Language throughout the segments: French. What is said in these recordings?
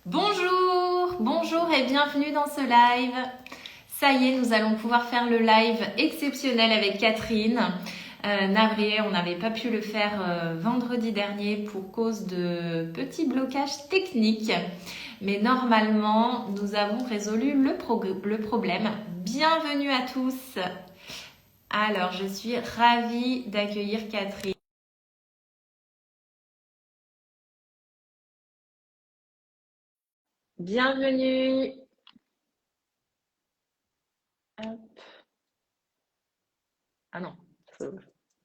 Bonjour et bienvenue dans ce live. Ça y est, nous allons pouvoir faire le live exceptionnel avec Catherine. Navré, on n'avait pas pu le faire vendredi dernier pour cause de petits blocages techniques. Mais normalement, nous avons résolu le problème. Bienvenue à tous. Alors, je suis ravie d'accueillir Catherine. Bienvenue. Hop. Ah non,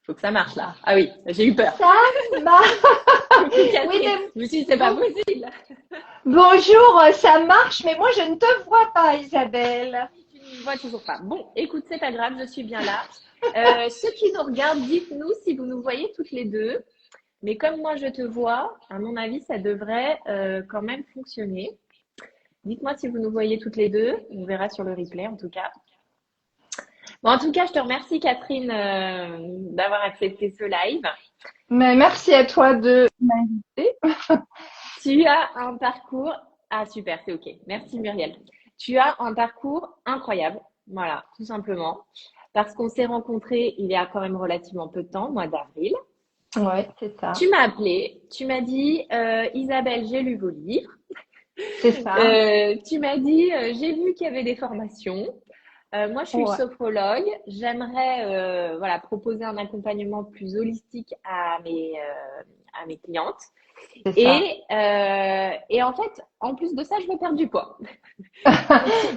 faut que ça marche là. Ah oui, j'ai eu peur. Ça va. Coucou Oui, Catherine. mais Je me suis dit, c'est pas possible. bonjour, ça marche, mais moi je ne te vois pas, Isabelle. Tu ne me vois toujours pas. Bon, écoute, c'est pas grave, je suis bien là. Ceux qui nous regardent, dites-nous si vous nous voyez toutes les deux. Mais comme moi je te vois, à mon avis, ça devrait quand même fonctionner. Dites-moi si vous nous voyez toutes les deux. On verra sur le replay en tout cas. Bon, en tout cas, je te remercie Catherine d'avoir accepté ce live. Mais merci à toi de m'inviter. Tu as un parcours. Ah, super, c'est OK. Merci Muriel. Tu as un parcours incroyable. Voilà, tout simplement. Parce qu'on s'est rencontrés il y a quand même relativement peu de temps, au mois d'avril. Ouais, c'est ça. Tu m'as appelé, tu m'as dit Isabelle, j'ai lu vos livres. C'est ça. Tu m'as dit j'ai vu qu'il y avait des formations. Moi, je suis Ouais, sophrologue. J'aimerais voilà, proposer un accompagnement plus holistique à mes clientes. c'est ça. Et en fait, en plus de ça, je veux perdre du poids. Et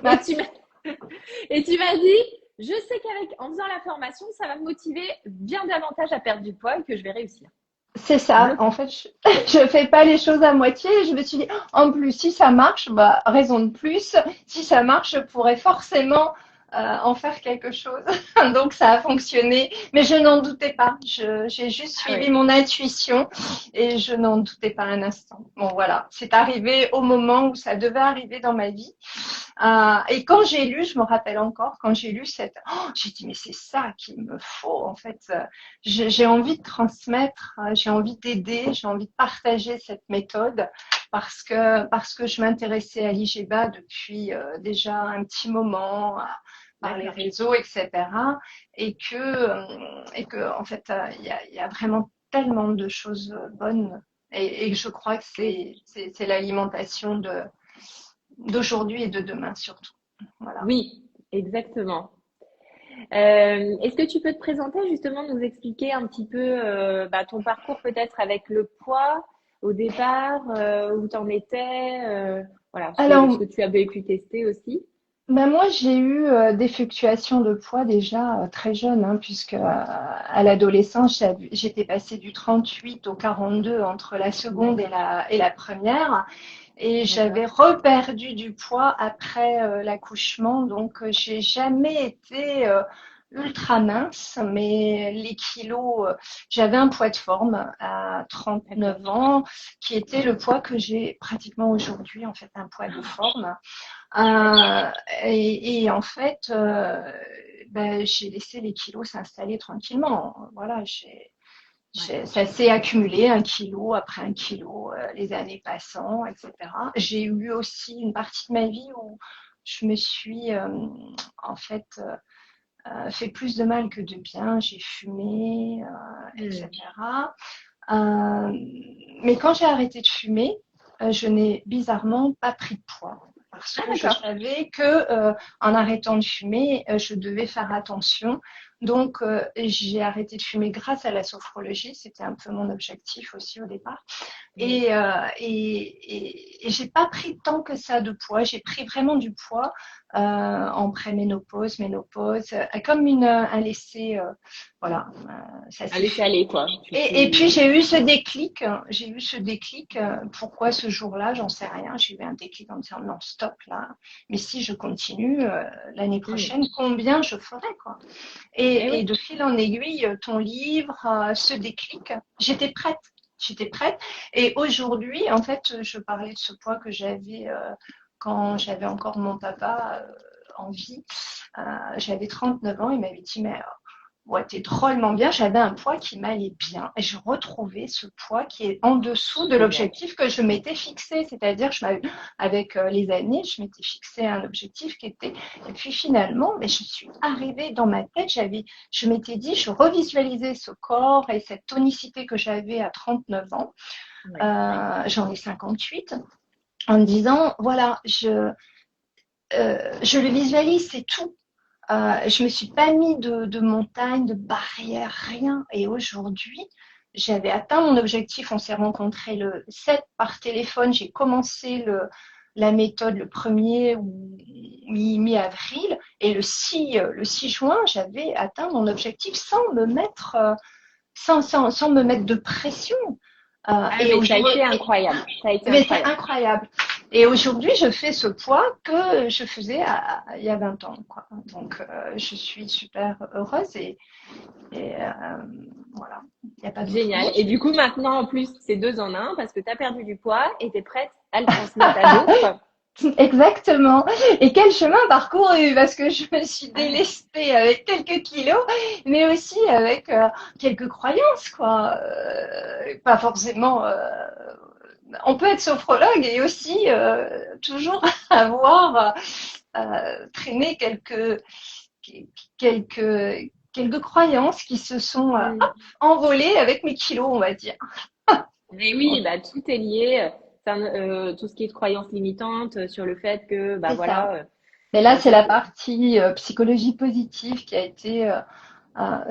Bah, tu m'as dit, je sais en faisant la formation, ça va me motiver bien davantage à perdre du poids et que je vais réussir. c'est ça. Bluff. En fait, je fais pas les choses à moitié. Je me suis dit, en plus, si ça marche, bah, raison de plus. Si ça marche, je pourrais forcément en faire quelque chose. Donc, ça a fonctionné. Mais je n'en doutais pas. J'ai juste Ah suivi oui. mon intuition et je n'en doutais pas un instant. Bon, voilà. C'est arrivé au moment où ça devait arriver dans ma vie. Et quand j'ai lu, je me rappelle encore, quand j'ai lu j'ai dit, mais c'est ça qu'il me faut, en fait. J'ai envie de transmettre, j'ai envie d'aider, j'ai envie de partager cette méthode parce que je m'intéressais à l'IGBA depuis déjà un petit moment, par les D'accord. réseaux, etc. Et que en fait, il y a vraiment tellement de choses bonnes. Et je crois que c'est l'alimentation d'aujourd'hui et de demain surtout. Voilà. Oui, exactement. Est-ce que tu peux te présenter justement, nous expliquer un petit peu ton parcours peut-être avec le poids au départ, où tu en étais, voilà, ce que Alors, tu avais pu tester aussi. ben moi, j'ai eu des fluctuations de poids déjà très jeune, hein, puisque à l'adolescence, j'étais passée du 38 au 42 entre la seconde D'accord, et la première. Et d'accord, j'avais reperdu du poids après l'accouchement. Donc, j'ai jamais été ultra mince, mais les kilos, j'avais un poids de forme à d'accord. 39 ans, qui était le poids que j'ai pratiquement aujourd'hui, en fait, un poids de forme. D'accord. Euh, et en fait, ben, j'ai laissé les kilos s'installer tranquillement. Voilà, Ouais. ça s'est accumulé un kilo après un kilo, les années passant, etc. J'ai eu aussi une partie de ma vie où je me suis en fait fait plus de mal que de bien. J'ai fumé, Hmm. etc. Euh, mais quand j'ai arrêté de fumer, je n'ai bizarrement pas pris de poids parce Ah, que je d'accord. savais que en arrêtant de fumer, je devais faire attention. Donc, j'ai arrêté de fumer grâce à la sophrologie. C'était un peu mon objectif aussi au départ. Oui. Et j'ai pas pris tant que ça de poids. J'ai pris vraiment du poids en préménopause, ménopause, comme un laisser, voilà, ça À s'est laisser fait. aller, quoi. Et puis j'ai eu ce déclic, j'ai eu ce déclic. Pourquoi ce jour-là, j'en sais rien. J'ai eu un déclic en me disant non, stop là. Mais si je continue l'année Hmm. prochaine, combien je ferai quoi. Eh Et oui. de fil en aiguille, ton livre, ce déclic, j'étais prête. J'étais prête. Et aujourd'hui, en fait, je parlais de ce poids que j'avais quand j'avais encore mon papa en vie. J'avais 39 ans. Il m'avait dit mais ouais, t'es drôlement bien. J'avais un poids qui m'allait bien et je retrouvais ce poids qui est en dessous de Génial. l'objectif que je m'étais fixé. C'est-à-dire, avec les années, je m'étais fixé un objectif qui était. Et puis finalement, mais je suis arrivée dans ma tête. Je m'étais dit, je revisualisais ce corps et cette tonicité que j'avais à 39 ans. Ouais. J'en ai 58. En me disant, voilà, je le visualise, c'est tout. Je me suis pas mis de montagne, de barrière, rien. Et aujourd'hui, j'avais atteint mon objectif. On s'est rencontrés le 7 par téléphone. J'ai commencé la méthode le 1er ou mi-avril. Et le 6 juin, j'avais atteint mon objectif sans me mettre, sans me mettre de pression. Et Mais ça a aujourd'hui, été incroyable. Ça a été mais c'est incroyable. incroyable. Et aujourd'hui, je fais ce poids que je faisais il y a 20 ans, quoi. Donc, je suis super heureuse et voilà, il n'y a pas d'autre mot. Génial. Et du coup, maintenant, en plus, c'est 2 en un parce que tu as perdu du poids et tu es prête à le transmettre à d'autres. Exactement. Et quel chemin parcouru, parce que je me suis Ah, délestée avec quelques kilos, mais aussi avec quelques croyances, quoi. Pas forcément. On peut être sophrologue et aussi toujours avoir traîné quelques croyances qui se sont hmm. envolées avec mes kilos, on va dire. Mais oui, bah, tout est lié. Tout ce qui est croyance limitante sur le fait que, bah C'est ça. voilà, Mais là, c'est ça la c'est. partie psychologie positive qui a été,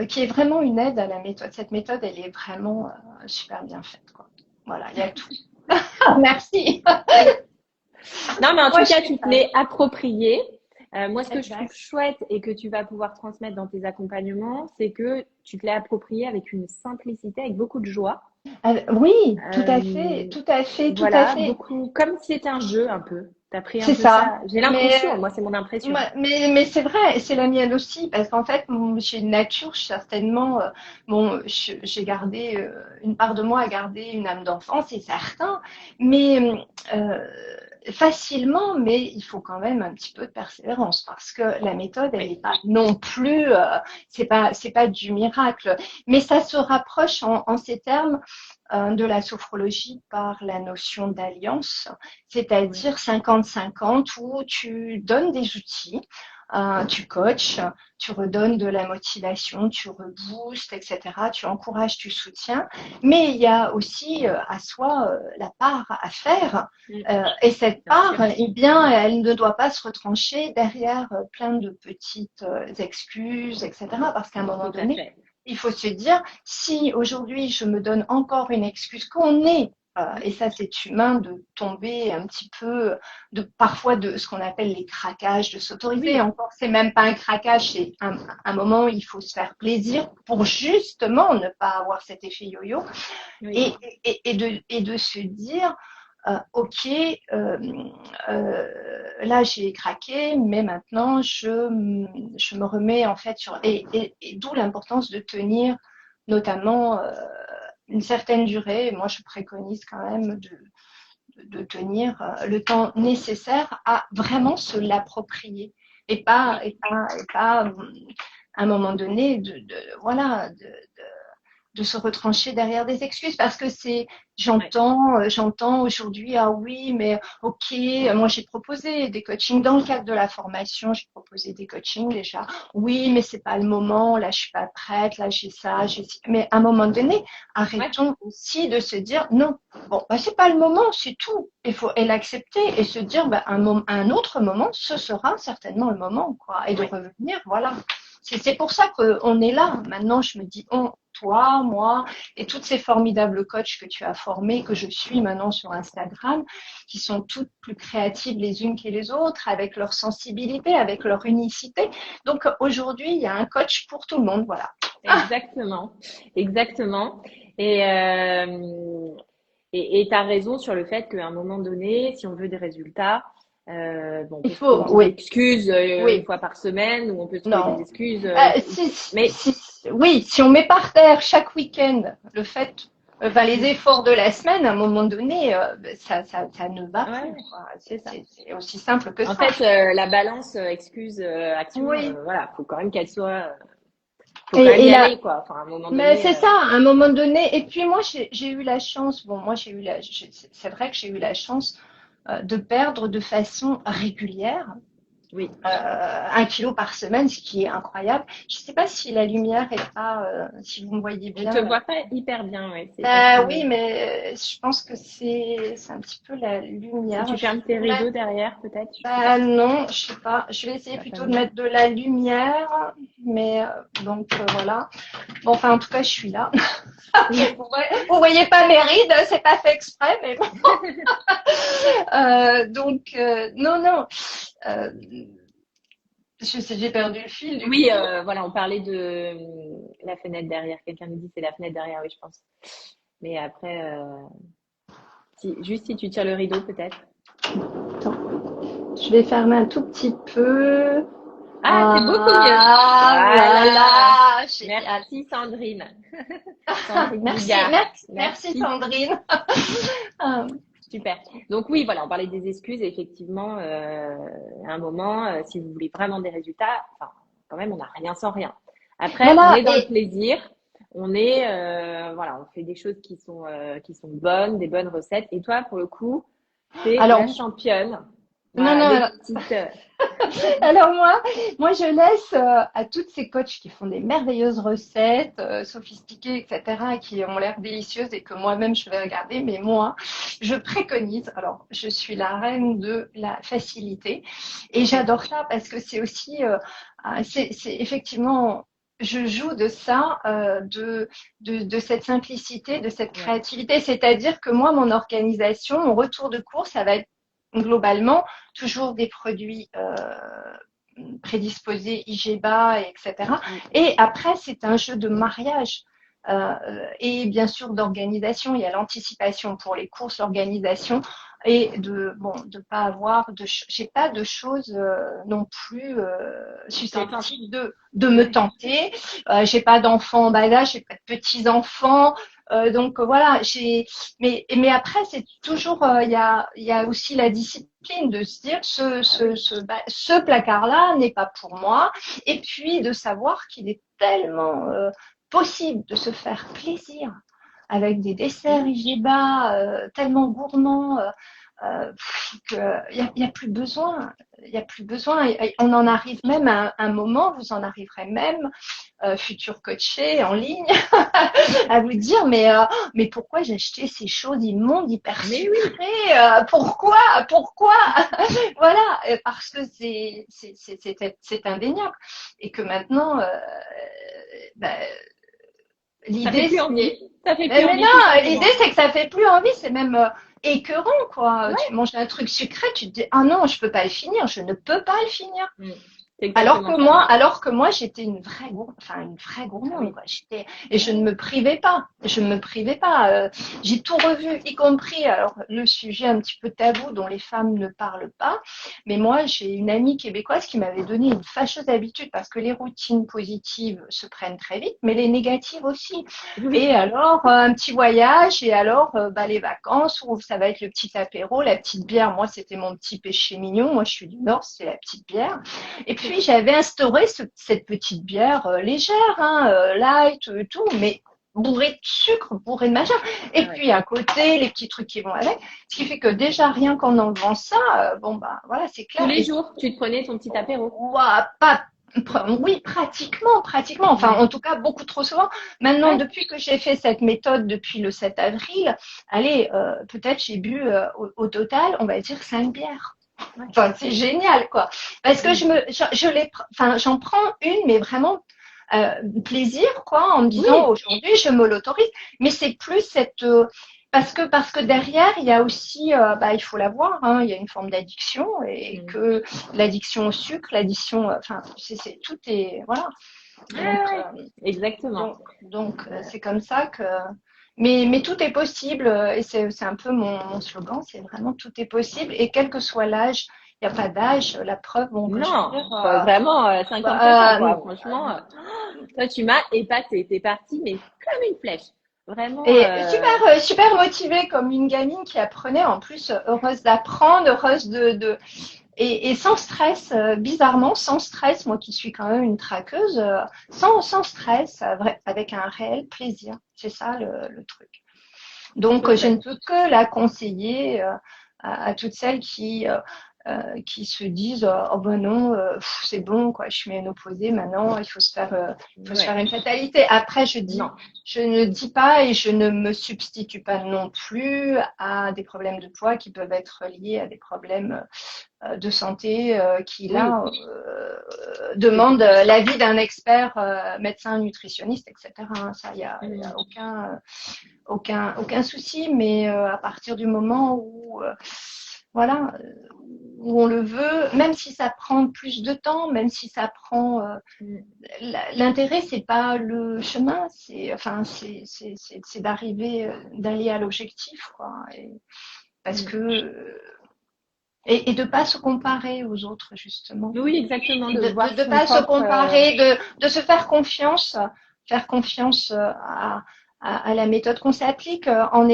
qui est vraiment une aide à la méthode. Cette méthode, elle est vraiment super bien faite, quoi. Voilà, il y a tout. Merci. Non, mais en Moi, tout je cas, suis tu te fan. l'es approprié. Moi, ce que je trouve Exact. chouette et que tu vas pouvoir transmettre dans tes accompagnements, c'est que tu te l'es approprié avec une simplicité, avec beaucoup de joie. Oui, tout à fait, Euh, tout à fait, tout à voilà, fait. beaucoup, comme si c'était un jeu un peu. T'as pris un C'est peu ça. ça. J'ai Mais l'impression, moi, c'est mon impression. mais c'est vrai, et c'est la mienne aussi, parce qu'en fait, j'ai une nature, certainement, bon, j'ai gardé, une part de moi a gardé une âme d'enfant, c'est certain, mais facilement, mais il faut quand même un petit peu de persévérance, parce que la méthode, elle Oui, n'est pas non plus, c'est pas du miracle, mais ça se rapproche en ces termes de la sophrologie par la notion d'alliance, oui, c'est-à-dire 50-50 où tu donnes des outils, tu coaches, tu redonnes de la motivation, tu reboostes, etc. Tu encourages, tu soutiens, mais il y a aussi à soi la part à faire. mm, Et cette bien part, sûr. eh bien, elle ne doit pas se retrancher derrière plein de petites excuses, etc. Parce qu'à un moment Tout à donné, fait. il faut se dire, si aujourd'hui je me donne encore une excuse qu'on est, et ça c'est humain, de tomber un petit peu, parfois de ce qu'on appelle les craquages, de s'autoriser. Et Oui, encore, c'est même pas un craquage, c'est un moment où il faut se faire plaisir pour justement ne pas avoir cet effet yo-yo oui, et, et de se dire, ok, là j'ai craqué, mais maintenant je me remets en fait sur et d'où l'importance de tenir notamment une certaine durée. Moi, je préconise quand même de tenir le temps nécessaire à vraiment se l'approprier oui. et pas à un moment donné voilà de se retrancher derrière des excuses parce que Ouais. j'entends aujourd'hui ah oui mais ok moi j'ai proposé des coachings dans le cadre de la formation, j'ai proposé des coachings déjà, oui mais c'est pas le moment, là je suis pas prête, là j'ai ça, mais à un moment donné Ouais. arrêtons aussi de se dire non, bon bah c'est pas le moment, c'est tout, il faut l'accepter et se dire bah un autre moment ce sera certainement le moment quoi, et de Ouais. revenir voilà. C'est pour ça qu'on est là. Maintenant, je me dis, toi, moi, et toutes ces formidables coachs que tu as formés, que je suis maintenant sur Instagram, qui sont toutes plus créatives les unes que les autres, avec leur sensibilité, avec leur unicité. Donc aujourd'hui, il y a un coach pour tout le monde, voilà. Exactement, exactement. Et euh, et t'as raison sur le fait qu'à un moment donné, si on veut des résultats, bon, on Il peut se faut, trouver des oui, excuses une oui, fois par semaine, ou on peut se trouver des non. excuses. Mais Oui, si on met par terre chaque week-end le fait, enfin, les efforts de la semaine, à un moment donné, ça ne va ouais, plus, ouais, quoi. c'est ça. C'est aussi simple que En ça. fait, la balance excuse action, Oui, voilà, faut quand même qu'elle soit Faut quand même Et y là, aller, quoi. Enfin, à un moment mais donné, c'est ça, à un moment donné. Et puis moi, j'ai eu la chance. Bon, moi, c'est vrai que j'ai eu la chance de perdre de façon régulière. oui. 1 kilo par semaine, ce qui est incroyable. Je ne sais pas si la lumière est pas, si vous me voyez On te bien là. voit pas hyper bien, ouais. C'est parce Bah que oui, mais je pense que c'est un petit peu la si lumière. tu Je fermes vais tes mettre, rideaux derrière, peut-être, je sais bah pas. non, je sais pas. Je vais essayer Ça va pas plutôt de mieux. mettre de la lumière, mais donc voilà. Bon, enfin en tout cas, je suis là. Vous voyez pas mes rides, c'est pas fait exprès, mais bon. Donc non, non. Euh, je sais, j'ai perdu le fil du Oui, coup. voilà, on parlait de la fenêtre derrière. Quelqu'un nous dit c'est la fenêtre derrière, oui, je pense. Mais après, juste si tu tires le rideau, peut-être. Attends, je vais fermer un tout petit peu. Ah, c'est beaucoup mieux. Ah, Voilà. voilà, génial. Merci Sandrine. Sandrine Merci, Bougard. merci Merci. Sandrine. Ah, Super. Donc oui, voilà, on parlait des excuses. Et effectivement, à un moment, si vous voulez vraiment des résultats, enfin, quand même, on n'a rien sans rien. Après, on voilà, est dans le plaisir. On est, voilà, on fait des choses qui sont bonnes, des bonnes recettes. Et toi, pour le coup, t'es alors, la championne. non, Voilà, non, des alors, petites. alors moi, je laisse à toutes ces coachs qui font des merveilleuses recettes, sophistiquées, etc., qui ont l'air délicieuses et que moi-même je vais regarder, mais moi, je préconise, alors, je suis la reine de la facilité et j'adore ça parce que c'est aussi, c'est effectivement, je joue de ça, de cette simplicité, de cette Ouais. créativité, c'est-à-dire que moi, mon organisation, mon retour de cours, ça va être globalement toujours des produits prédisposés IGBA, etc. Mm. Et après, c'est un jeu de mariage. Et bien sûr d'organisation, il y a l'anticipation pour les courses, l'organisation et de pas avoir j'ai pas de choses non plus T'entends? susceptibles de me Ouais. tenter. J'ai pas d'enfants en bas âge, j'ai pas de petits enfants, donc voilà, mais après, c'est toujours, il y a aussi la discipline de se dire Ah oui. ce placard-là n'est pas pour moi, et puis de savoir qu'il est tellement possible de se faire plaisir avec des desserts Mm. IGBA tellement gourmands qu'il y a plus besoin. Il y a plus besoin. Et on en arrive même à un moment, vous en arriverez même, futur coaché en ligne, à vous dire mais pourquoi j'ai acheté ces choses immondes, hyper Mais oui. sucrées, pourquoi voilà, parce que c'est indéniable et que maintenant bah, Ça fait l'idée plus c'est envie. Ça fait plus mais envie, tout non, l'idée simplement. c'est que ça fait plus envie, c'est même écœurant quoi. Tu Ouais. manges un truc sucré, tu te dis ah non, je peux pas le finir, je ne peux pas le finir. Mm. C'est exactement ça. Alors que moi, j'étais une vraie Ah gourmande, oui. quoi. Et je ne me privais pas. Je ne me privais pas. J'ai tout revu, y compris, alors, le sujet un petit peu tabou dont les femmes ne parlent pas. Mais moi, j'ai une amie québécoise qui m'avait donné une fâcheuse habitude parce que les routines positives se prennent très vite, mais les négatives aussi. Oui. Et alors, un petit voyage, et alors, les vacances, où ça va être le petit apéro, la petite bière. Moi, c'était mon petit péché mignon. Moi, je suis du Nord, c'est la petite bière. Et puis j'avais instauré cette petite bière légère, hein, light, tout, mais bourrée de sucre, bourrée de machin. Et Ah ouais. puis à côté, les petits trucs qui vont avec. Ce qui fait que déjà rien qu'en enlevant ça, bon bah voilà, c'est Tous clair. les Et jours, tu te prenais ton petit apéro. ouah, pas oui, pratiquement. Enfin, Mm. en tout cas, beaucoup trop souvent. Maintenant, Ouais. depuis que j'ai fait cette méthode depuis le 7 avril, allez, peut-être j'ai bu au total, on va dire 5 bières. Ouais. Enfin, c'est génial, quoi. Parce que Mm. enfin, j'en prends une, mais vraiment plaisir, quoi, en me disant Oui. aujourd'hui, je me l'autorise. Mais c'est plus cette parce que derrière, il y a aussi, il faut l'avoir, hein, il y a une forme d'addiction et Mm. que l'addiction au sucre, l'addiction, enfin, tout est, voilà. Ouais, Donc, ouais. Exactement. Euh, c'est comme ça que. Mais tout est possible et c'est un peu mon slogan, c'est vraiment tout est possible et quel que soit l'âge, il n'y a pas d'âge. La preuve, bon, que je veux non, dire, faut vraiment 57 ans, quoi. Franchement, toi, tu m'as épatée. T'es partie, mais comme une flèche. Vraiment, et super motivée comme une gamine qui apprenait, en plus heureuse d'apprendre, heureuse et sans stress, bizarrement, sans stress, moi qui suis quand même une traqueuse, sans stress, avec un réel plaisir. C'est ça le truc. Donc, je ne peux que la conseiller à toutes celles qui se disent oh ben non, c'est bon, quoi, je suis ménopausée maintenant, il faut se faire une fatalité. Après, je ne dis pas et je ne me substitue pas non plus à des problèmes de poids qui peuvent être liés à des problèmes de santé qui là demandent l'avis d'un expert médecin nutritionniste, etc. Ça, il y a aucun souci, mais à partir du moment où voilà, où on le veut, même si ça prend plus de temps, même si ça prend l'intérêt, c'est pas le chemin, c'est d'aller à l'objectif, quoi. Parce que et de pas se comparer aux autres, justement. Oui, exactement, de voir de son pas se propre. comparer, de se faire confiance à la méthode qu'on s'applique en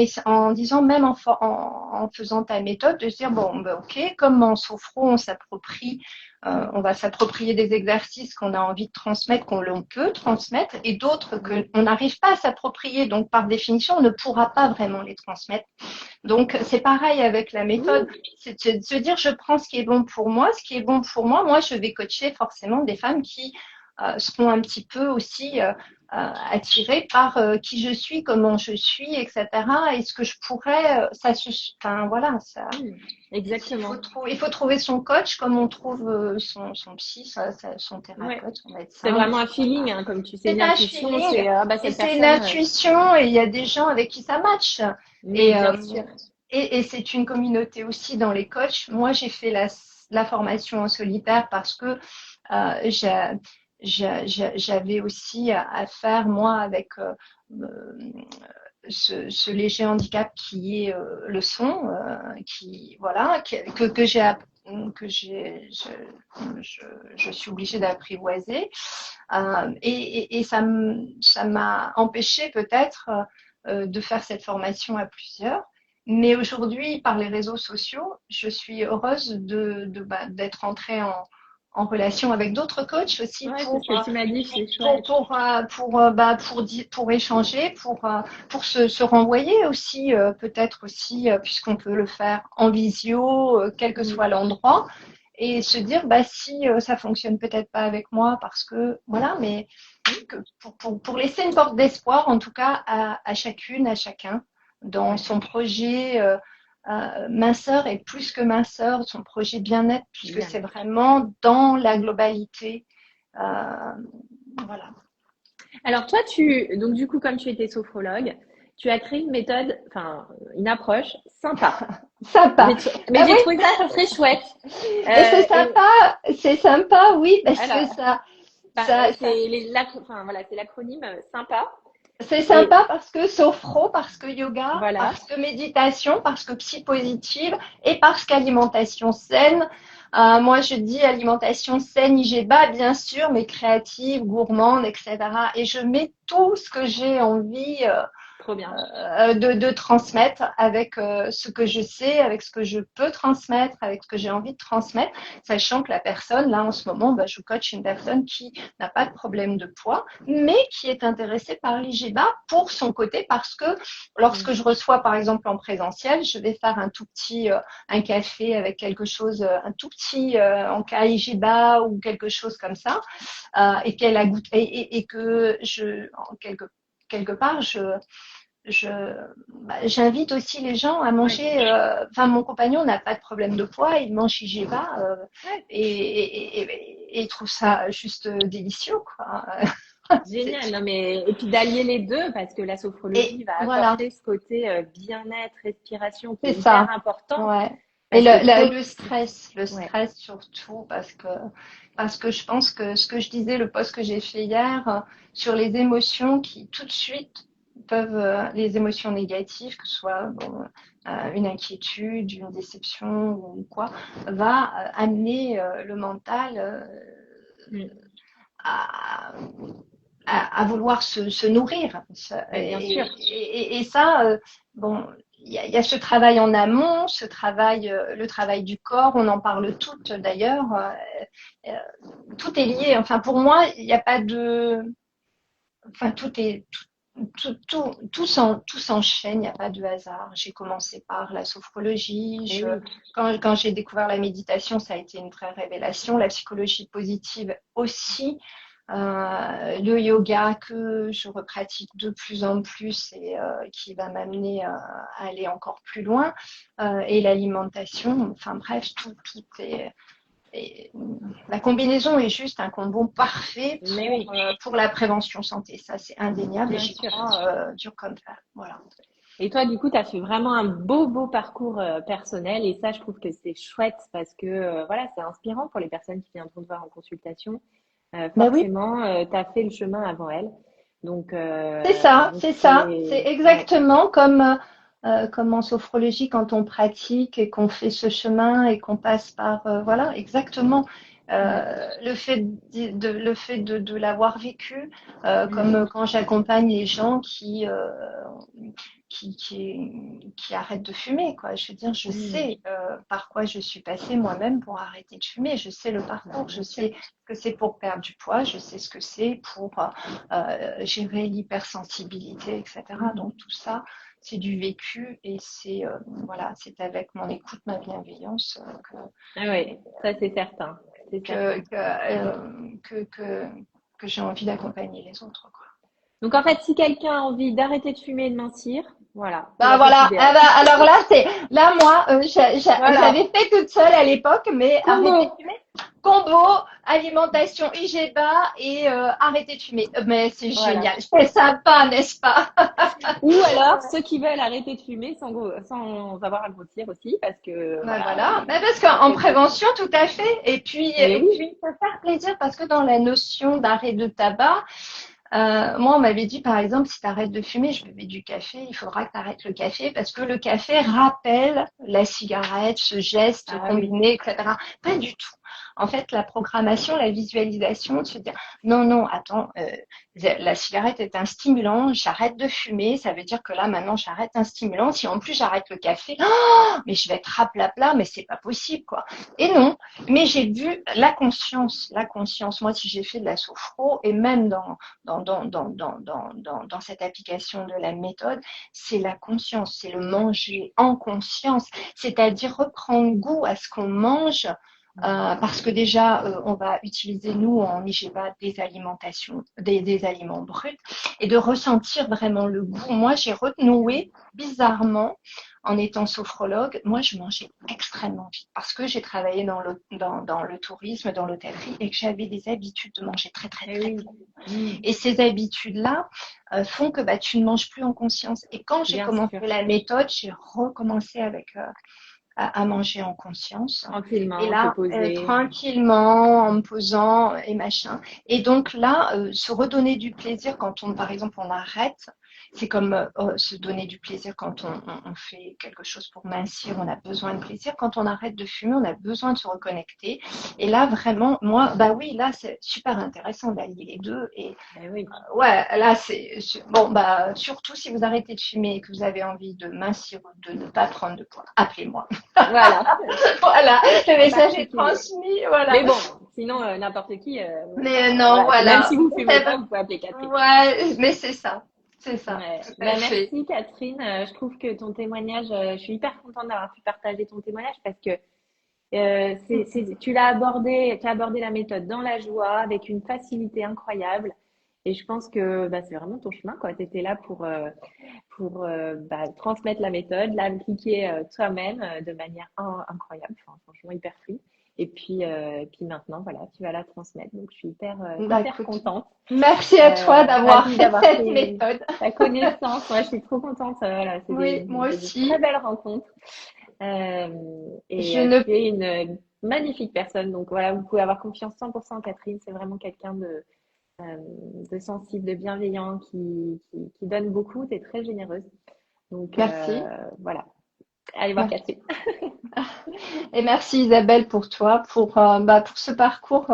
disant même en faisant ta méthode, de se dire bon, ben, ok, comme en sophro, on va s'approprier des exercices qu'on a envie de transmettre, qu'on peut transmettre, et d'autres qu'on n'arrive pas à s'approprier. Donc, par définition, on ne pourra pas vraiment les transmettre. Donc, c'est pareil avec la méthode. C'est de se dire, je prends ce qui est bon pour moi. Ce qui est bon pour moi, moi, je vais coacher forcément des femmes qui seront un petit peu aussi attirées par qui je suis, comment je suis, etc. Et ce que je pourrais, enfin voilà, ça. Exactement. Il faut trouver son coach comme on trouve son psy, son thérapeute, son médecin. C'est vraiment un feeling, hein, comme tu sais, une intuition. C'est une intuition et il y a des gens avec qui ça match. Bien sûr. Et c'est une communauté aussi dans les coachs. Moi, j'ai fait la formation en solitaire parce que j'avais aussi à faire, moi, avec ce léger handicap qui est le son, je suis obligée d'apprivoiser. Et ça m'a empêché peut-être de faire cette formation à plusieurs. Mais aujourd'hui, par les réseaux sociaux, je suis heureuse d'être entrée en relation avec d'autres coachs aussi pour échanger, pour se renvoyer aussi, peut-être aussi, puisqu'on peut le faire en visio, quel que soit l'endroit, et se dire si ça fonctionne peut-être pas avec moi parce que voilà, mais pour laisser une porte d'espoir en tout cas à chacune, à chacun dans son projet minceur et plus que minceur, son projet bien-être, puisque c'est vraiment dans la globalité. Voilà. Alors toi, donc du coup, comme tu étais sophrologue, tu as créé une méthode, enfin une approche sympa. Sympa. Mais j'ai trouvé ça très chouette. C'est sympa, oui, parce que c'est l'acronyme sympa. C'est sympa parce que sophro, parce que yoga, voilà. Parce que méditation, parce que psy positive et parce qu'alimentation saine. Moi, je dis alimentation saine, IGBA, bien sûr, mais créative, gourmande, etc. Et je mets tout ce que j'ai envie trop bien. De transmettre avec ce que je sais, avec ce que je peux transmettre, avec ce que j'ai envie de transmettre, sachant que la personne, là en ce moment, je coach une personne qui n'a pas de problème de poids, mais qui est intéressée par l'IGBA pour son côté, parce que lorsque je reçois par exemple en présentiel, je vais faire un tout petit un café avec quelque chose, un tout petit en cas IGBA ou quelque chose comme ça, et qu'elle a goûté et que quelque part j'invite aussi les gens à manger. Mon compagnon n'a pas de problème de poids, il mange IGBA et il trouve ça juste délicieux, quoi. Génial, non mais et puis d'allier les deux parce que la sophrologie va apporter ce côté bien-être, respiration qui est hyper important. Ouais. Et le stress surtout parce que je pense que ce que je disais, le post que j'ai fait hier sur les émotions qui tout de suite peuvent, les émotions négatives, que ce soit une inquiétude, une déception ou quoi, va amener le mental à vouloir se nourrir. Bien sûr. Et ça, il y a ce travail en amont, le travail du corps, on en parle toutes d'ailleurs. Euh, Tout est lié. Enfin, pour moi, il n'y a pas de. Enfin, tout s'enchaîne, il n'y a pas de hasard. J'ai commencé par la sophrologie. Eh oui, Quand j'ai découvert la méditation, ça a été une vraie révélation. La psychologie positive aussi. Le yoga que je repratique de plus en plus et qui va m'amener à aller encore plus loin. Et l'alimentation. Enfin bref, tout est. Et la combinaison est juste un combo parfait mais oui, pour la prévention santé. Ça, c'est indéniable et bien j'y sûr. crois dur comme fer. Voilà. Et toi, du coup, tu as fait vraiment un beau parcours personnel et ça, je trouve que c'est chouette parce que voilà, c'est inspirant pour les personnes qui viendront te voir en consultation. Ben oui, Forcément, tu as fait le chemin avant elle. Donc c'est ça. C'est ouais, exactement comme en sophrologie quand on pratique et qu'on fait ce chemin et qu'on passe par voilà, exactement. ouais. Le fait de l'avoir vécu, Mm. comme quand j'accompagne les gens qui arrête de fumer, quoi. Je veux dire, je Mm. sais par quoi je suis passée moi-même pour arrêter de fumer. Je sais le Bah, parcours, je bien sûr. sais ce que c'est pour perdre du poids, je sais ce que c'est pour gérer l'hypersensibilité, etc. Mm. Donc tout ça, c'est du vécu et c'est voilà, c'est avec mon écoute, ma bienveillance Ah ouais, ça c'est certain. C'est que, certain. que, euh, que, que, que j'ai envie d'accompagner les autres, quoi. Donc en fait, si quelqu'un a envie d'arrêter de fumer et de mincir, voilà, c'est Bah la coach voilà, ah idéale. bah, alors là moi Voilà, j'avais fait toute seule à l'époque, mais arrêter de combo. fumer, combo, alimentation IGBA et arrêter de fumer. Mais c'est Voilà. génial, c'est sympa, n'est-ce pas? Ou alors ceux qui veulent arrêter de fumer sans avoir à grossir aussi, parce que Ben voilà, voilà, ben parce ça qu'en peut être aussi. prévention, tout à fait. Mais Et oui, puis, se faire plaisir parce que dans la notion d'arrêt de tabac, moi, on m'avait dit, par exemple, si tu arrêtes de fumer, je buvais du café, il faudra que tu arrêtes le café parce que le café rappelle la cigarette, ce geste ah oui, combiné, etc. Pas du tout. En fait, la programmation, la visualisation, de se dire, non, non, attends, la cigarette est un stimulant, j'arrête de fumer, ça veut dire que là, maintenant, j'arrête un stimulant. Si en plus j'arrête le café, oh, mais je vais être raplapla, mais c'est pas possible, quoi. Et non, mais j'ai vu la conscience. Moi, si j'ai fait de la sophro et même dans cette application de la méthode, c'est la conscience, c'est le manger en conscience, c'est-à-dire reprendre goût à ce qu'on mange. Parce que déjà, on va utiliser, nous, en IGEVA, des aliments bruts, et de ressentir vraiment le goût. Moi, j'ai renoué, bizarrement, en étant sophrologue, moi, je mangeais extrêmement vite parce que j'ai travaillé dans le tourisme, dans l'hôtellerie, et que j'avais des habitudes de manger très, très, eh très, oui. très. Mm. Et ces habitudes-là font que bah, tu ne manges plus en conscience. Et quand j'ai Bien commencé sûr. la méthode, j'ai recommencé à manger en conscience. Et Tranquillement, te là, poser. tranquillement, en me posant et machin. Et donc là, se redonner du plaisir quand par exemple, on arrête. C'est comme se donner du plaisir quand on fait quelque chose pour mincir, on a besoin de plaisir. Quand on arrête de fumer, on a besoin de se reconnecter. Et là, vraiment, moi, bah oui, là, c'est super intéressant d'allier les deux. Et Eh oui. ouais, là, bon, bah, surtout si vous arrêtez de fumer et que vous avez envie de mincir ou de ne pas prendre de poids, appelez-moi. Voilà, Voilà, le en message est particulier. transmis, voilà. Mais bon, sinon, n'importe qui, Mais enfin, non, voilà, même voilà. si vous fumez pas, vous pouvez appeler Catherine. Ouais, mais c'est ça, Ouais. tout à Bah, fait. merci Catherine. Je trouve que ton témoignage, je suis hyper contente d'avoir pu partager ton témoignage parce que tu as abordé la méthode dans la joie, avec une facilité incroyable. Et je pense que bah, c'est vraiment ton chemin, quoi. Tu étais là pour bah, transmettre la méthode, l'appliquer toi-même de manière incroyable, enfin, franchement hyper fluide. Et puis maintenant, voilà, tu vas la transmettre. Donc, je suis Bah hyper écoute, contente. merci à toi d'avoir Ravie fait d'avoir cette fait méthode. ta connaissance. Moi, je suis trop contente. Voilà, Oui, moi c'est des très aussi. belles rencontres. Je ne Tu es une magnifique personne. Donc voilà, vous pouvez avoir confiance 100% en Catherine. C'est vraiment quelqu'un euh, de sensible, de bienveillant, qui donne beaucoup. Tu es très généreuse. Donc merci. voilà. Allez voir Catherine. Et merci Isabelle pour toi, pour ce parcours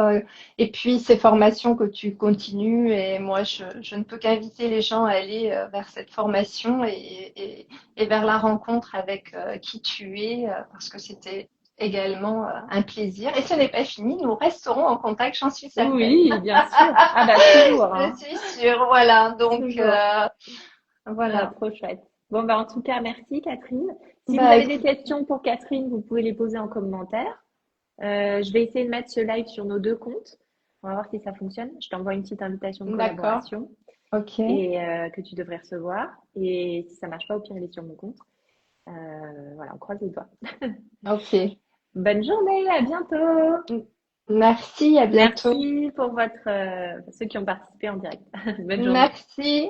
et puis ces formations que tu continues. Et moi, je ne peux qu'inviter les gens à aller vers cette formation et vers la rencontre avec qui tu es, parce que c'était également un plaisir. Et ce n'est pas fini, nous resterons en contact, j'en suis certaine. Oui, bien sûr. Ah bah toujours, Je hein. suis sûre, voilà. Donc, Toujours. Ah, voilà. trop chouette. Bon, bah, en tout cas, merci Catherine. Si vous Bah, avez des écoute, questions pour Catherine, vous pouvez les poser en commentaire. Je vais essayer de mettre ce live sur nos deux comptes. On va voir si ça fonctionne. Je t'envoie une petite invitation de d'accord, collaboration ok, et que tu devrais recevoir. Et si ça marche pas, au pire, il est sur mon compte. Voilà, on croise les doigts. ok. Bonne journée, à bientôt. Merci, à bientôt. Merci pour ceux qui ont participé en direct. Bonne journée. Merci.